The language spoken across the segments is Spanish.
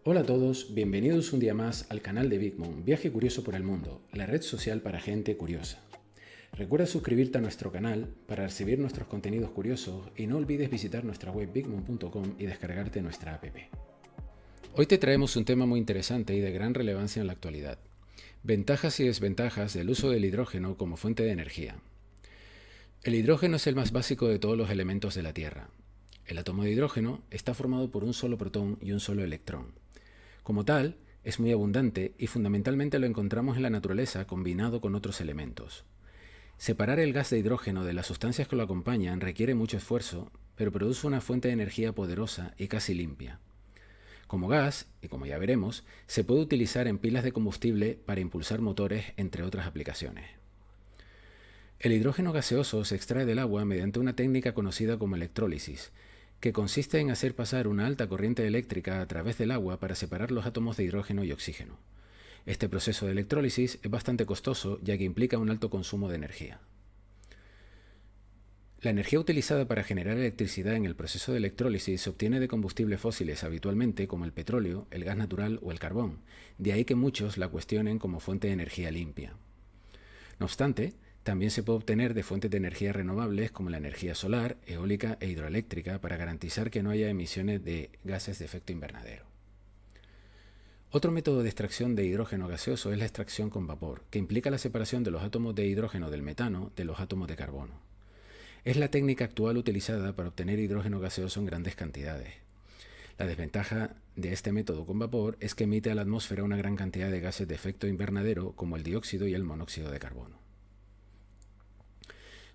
Hola a todos, bienvenidos un día más al canal de Big Moon, Viaje Curioso por el Mundo, la red social para gente curiosa. Recuerda suscribirte a nuestro canal para recibir nuestros contenidos curiosos y no olvides visitar nuestra web bigmoon.com y descargarte nuestra app. Hoy te traemos un tema muy interesante y de gran relevancia en la actualidad. Ventajas y desventajas del uso del hidrógeno como fuente de energía. El hidrógeno es el más básico de todos los elementos de la Tierra. El átomo de hidrógeno está formado por un solo protón y un solo electrón. Como tal, es muy abundante y fundamentalmente lo encontramos en la naturaleza combinado con otros elementos. Separar el gas de hidrógeno de las sustancias que lo acompañan requiere mucho esfuerzo, pero produce una fuente de energía poderosa y casi limpia. Como gas, y como ya veremos, se puede utilizar en pilas de combustible para impulsar motores, entre otras aplicaciones. El hidrógeno gaseoso se extrae del agua mediante una técnica conocida como electrólisis, que consiste en hacer pasar una alta corriente eléctrica a través del agua para separar los átomos de hidrógeno y oxígeno. Este proceso de electrólisis es bastante costoso ya que implica un alto consumo de energía. La energía utilizada para generar electricidad en el proceso de electrólisis se obtiene de combustibles fósiles habitualmente como el petróleo, el gas natural o el carbón, de ahí que muchos la cuestionen como fuente de energía limpia. No obstante, también se puede obtener de fuentes de energía renovables como la energía solar, eólica e hidroeléctrica para garantizar que no haya emisiones de gases de efecto invernadero. Otro método de extracción de hidrógeno gaseoso es la extracción con vapor, que implica la separación de los átomos de hidrógeno del metano de los átomos de carbono. Es la técnica actual utilizada para obtener hidrógeno gaseoso en grandes cantidades. La desventaja de este método con vapor es que emite a la atmósfera una gran cantidad de gases de efecto invernadero como el dióxido y el monóxido de carbono.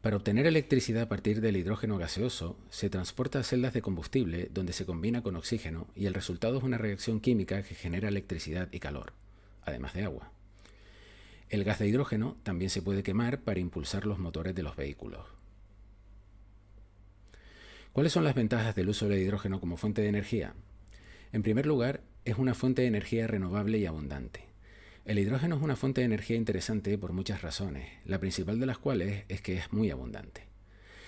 Para obtener electricidad a partir del hidrógeno gaseoso, se transporta a celdas de combustible donde se combina con oxígeno y el resultado es una reacción química que genera electricidad y calor, además de agua. El gas de hidrógeno también se puede quemar para impulsar los motores de los vehículos. ¿Cuáles son las ventajas del uso del hidrógeno como fuente de energía? En primer lugar, es una fuente de energía renovable y abundante. El hidrógeno es una fuente de energía interesante por muchas razones, la principal de las cuales es que es muy abundante.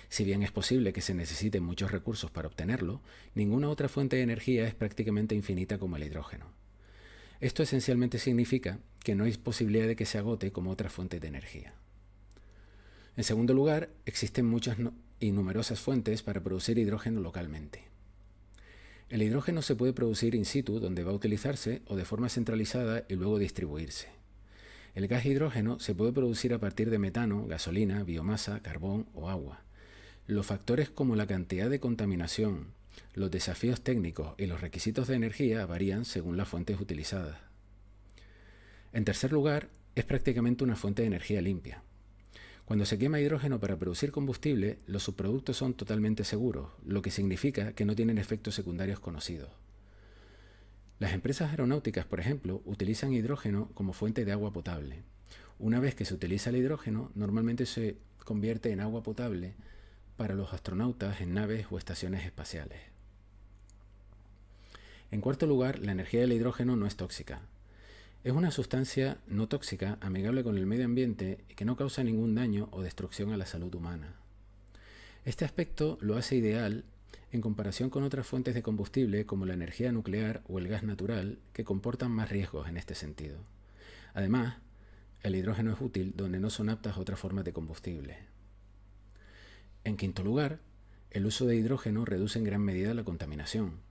Si bien es posible que se necesiten muchos recursos para obtenerlo, ninguna otra fuente de energía es prácticamente infinita como el hidrógeno. Esto esencialmente significa que no hay posibilidad de que se agote como otras fuentes de energía. En segundo lugar, existen muchas y numerosas fuentes para producir hidrógeno localmente. El hidrógeno se puede producir in situ, donde va a utilizarse, o de forma centralizada y luego distribuirse. El gas hidrógeno se puede producir a partir de metano, gasolina, biomasa, carbón o agua. Los factores como la cantidad de contaminación, los desafíos técnicos y los requisitos de energía varían según las fuentes utilizadas. En tercer lugar, es prácticamente una fuente de energía limpia. Cuando se quema hidrógeno para producir combustible, los subproductos son totalmente seguros, lo que significa que no tienen efectos secundarios conocidos. Las empresas aeronáuticas, por ejemplo, utilizan hidrógeno como fuente de agua potable. Una vez que se utiliza el hidrógeno, normalmente se convierte en agua potable para los astronautas en naves o estaciones espaciales. En cuarto lugar, la energía del hidrógeno no es tóxica. Es una sustancia no tóxica, amigable con el medio ambiente y que no causa ningún daño o destrucción a la salud humana. Este aspecto lo hace ideal en comparación con otras fuentes de combustible como la energía nuclear o el gas natural, que comportan más riesgos en este sentido. Además, el hidrógeno es útil donde no son aptas otras formas de combustible. En quinto lugar, el uso de hidrógeno reduce en gran medida la contaminación.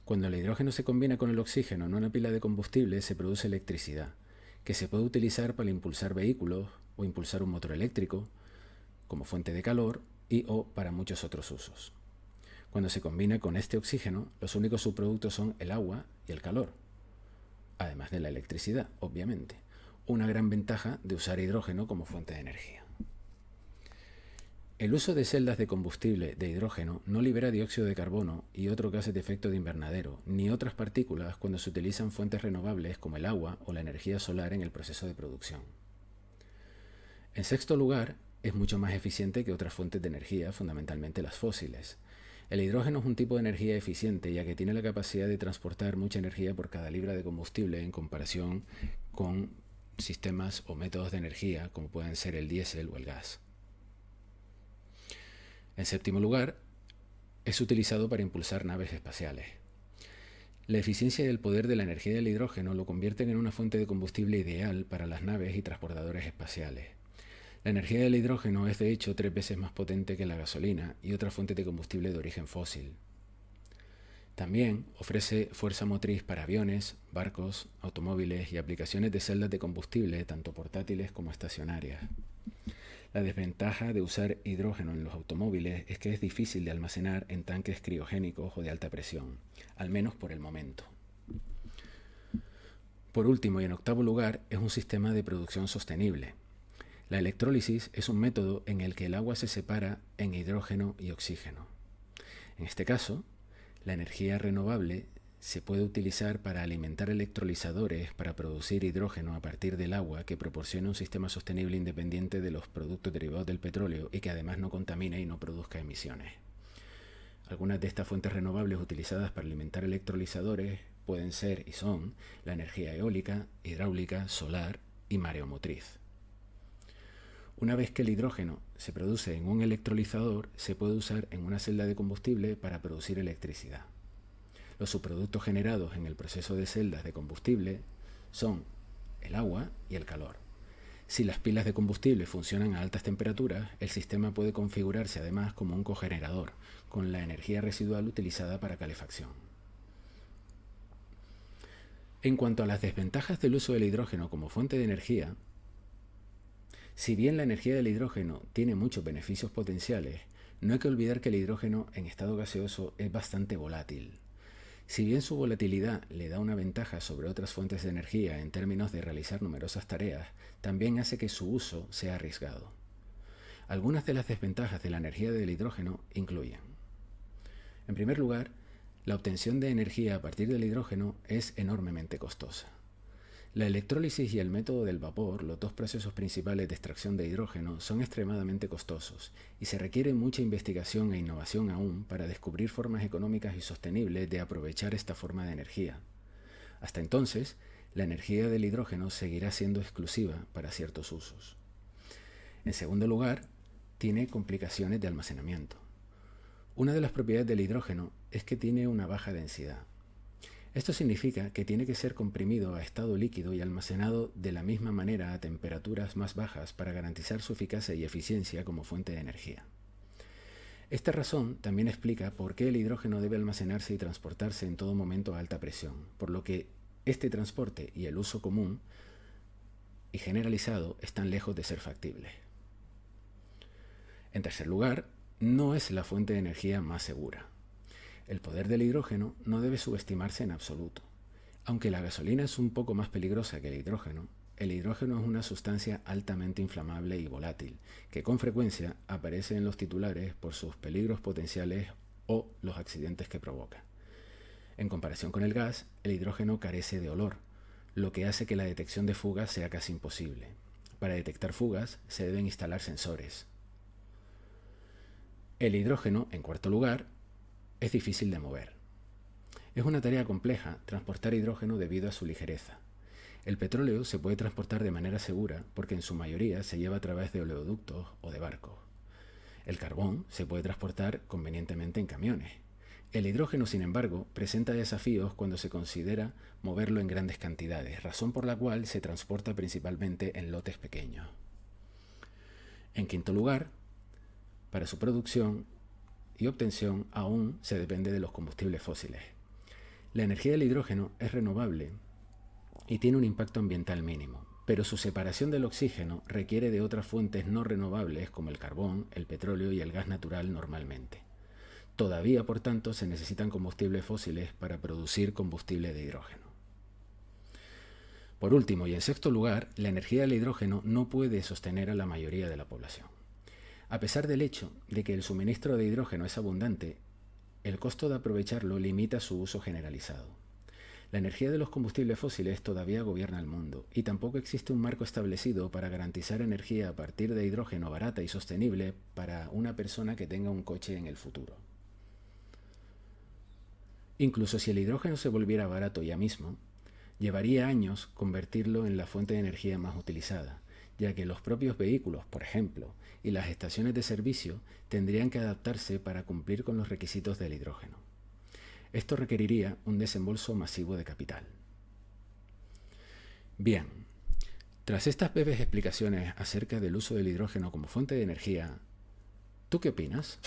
Cuando el hidrógeno se combina con el oxígeno en una pila de combustible se produce electricidad, que se puede utilizar para impulsar vehículos o impulsar un motor eléctrico, como fuente de calor y o para muchos otros usos. Cuando se combina con este oxígeno, los únicos subproductos son el agua y el calor, además de la electricidad, obviamente. Una gran ventaja de usar hidrógeno como fuente de energía. El uso de celdas de combustible de hidrógeno no libera dióxido de carbono y otros gases de efecto de invernadero, ni otras partículas cuando se utilizan fuentes renovables como el agua o la energía solar en el proceso de producción. En sexto lugar, es mucho más eficiente que otras fuentes de energía, fundamentalmente las fósiles. El hidrógeno es un tipo de energía eficiente ya que tiene la capacidad de transportar mucha energía por cada libra de combustible en comparación con sistemas o métodos de energía como pueden ser el diésel o el gas. En séptimo lugar, es utilizado para impulsar naves espaciales. La eficiencia y el poder de la energía del hidrógeno lo convierten en una fuente de combustible ideal para las naves y transportadores espaciales. La energía del hidrógeno es de hecho 3 veces más potente que la gasolina y otra fuente de combustible de origen fósil. También ofrece fuerza motriz para aviones, barcos, automóviles y aplicaciones de celdas de combustible tanto portátiles como estacionarias. La desventaja de usar hidrógeno en los automóviles es que es difícil de almacenar en tanques criogénicos o de alta presión, al menos por el momento. Por último y en octavo lugar, es un sistema de producción sostenible. La electrólisis es un método en el que el agua se separa en hidrógeno y oxígeno. En este caso, la energía renovable se puede utilizar para alimentar electrolizadores para producir hidrógeno a partir del agua que proporcione un sistema sostenible independiente de los productos derivados del petróleo y que además no contamine y no produzca emisiones. Algunas de estas fuentes renovables utilizadas para alimentar electrolizadores pueden ser y son la energía eólica, hidráulica, solar y mareomotriz. Una vez que el hidrógeno se produce en un electrolizador, se puede usar en una celda de combustible para producir electricidad. Los subproductos generados en el proceso de celdas de combustible son el agua y el calor. Si las pilas de combustible funcionan a altas temperaturas, el sistema puede configurarse además como un cogenerador, con la energía residual utilizada para calefacción. En cuanto a las desventajas del uso del hidrógeno como fuente de energía, si bien la energía del hidrógeno tiene muchos beneficios potenciales, no hay que olvidar que el hidrógeno en estado gaseoso es bastante volátil. Si bien su volatilidad le da una ventaja sobre otras fuentes de energía en términos de realizar numerosas tareas, también hace que su uso sea arriesgado. Algunas de las desventajas de la energía del hidrógeno incluyen: en primer lugar, la obtención de energía a partir del hidrógeno es enormemente costosa. La electrólisis y el método del vapor, los dos procesos principales de extracción de hidrógeno, son extremadamente costosos y se requiere mucha investigación e innovación aún para descubrir formas económicas y sostenibles de aprovechar esta forma de energía. Hasta entonces, la energía del hidrógeno seguirá siendo exclusiva para ciertos usos. En segundo lugar, tiene complicaciones de almacenamiento. Una de las propiedades del hidrógeno es que tiene una baja densidad. Esto significa que tiene que ser comprimido a estado líquido y almacenado de la misma manera a temperaturas más bajas para garantizar su eficacia y eficiencia como fuente de energía. Esta razón también explica por qué el hidrógeno debe almacenarse y transportarse en todo momento a alta presión, por lo que este transporte y el uso común y generalizado están lejos de ser factibles. En tercer lugar, no es la fuente de energía más segura. El poder del hidrógeno no debe subestimarse en absoluto. Aunque la gasolina es un poco más peligrosa que el hidrógeno es una sustancia altamente inflamable y volátil, que con frecuencia aparece en los titulares por sus peligros potenciales o los accidentes que provoca. En comparación con el gas, el hidrógeno carece de olor, lo que hace que la detección de fugas sea casi imposible. Para detectar fugas se deben instalar sensores. El hidrógeno, en cuarto lugar, es difícil de mover. Es una tarea compleja transportar hidrógeno debido a su ligereza. El petróleo se puede transportar de manera segura porque en su mayoría se lleva a través de oleoductos o de barcos. El carbón se puede transportar convenientemente en camiones. El hidrógeno, sin embargo, presenta desafíos cuando se considera moverlo en grandes cantidades, razón por la cual se transporta principalmente en lotes pequeños. En quinto lugar, para su producción y obtención aún se depende de los combustibles fósiles. La energía del hidrógeno es renovable y tiene un impacto ambiental mínimo, pero su separación del oxígeno requiere de otras fuentes no renovables como el carbón, el petróleo y el gas natural normalmente. Todavía, por tanto, se necesitan combustibles fósiles para producir combustible de hidrógeno. Por último, y en sexto lugar, la energía del hidrógeno no puede sostener a la mayoría de la población. A pesar del hecho de que el suministro de hidrógeno es abundante, el costo de aprovecharlo limita su uso generalizado. La energía de los combustibles fósiles todavía gobierna el mundo y tampoco existe un marco establecido para garantizar energía a partir de hidrógeno barata y sostenible para una persona que tenga un coche en el futuro. Incluso si el hidrógeno se volviera barato ya mismo, llevaría años convertirlo en la fuente de energía más utilizada, ya que los propios vehículos, por ejemplo, y las estaciones de servicio tendrían que adaptarse para cumplir con los requisitos del hidrógeno. Esto requeriría un desembolso masivo de capital. Bien, tras estas breves explicaciones acerca del uso del hidrógeno como fuente de energía, ¿tú qué opinas?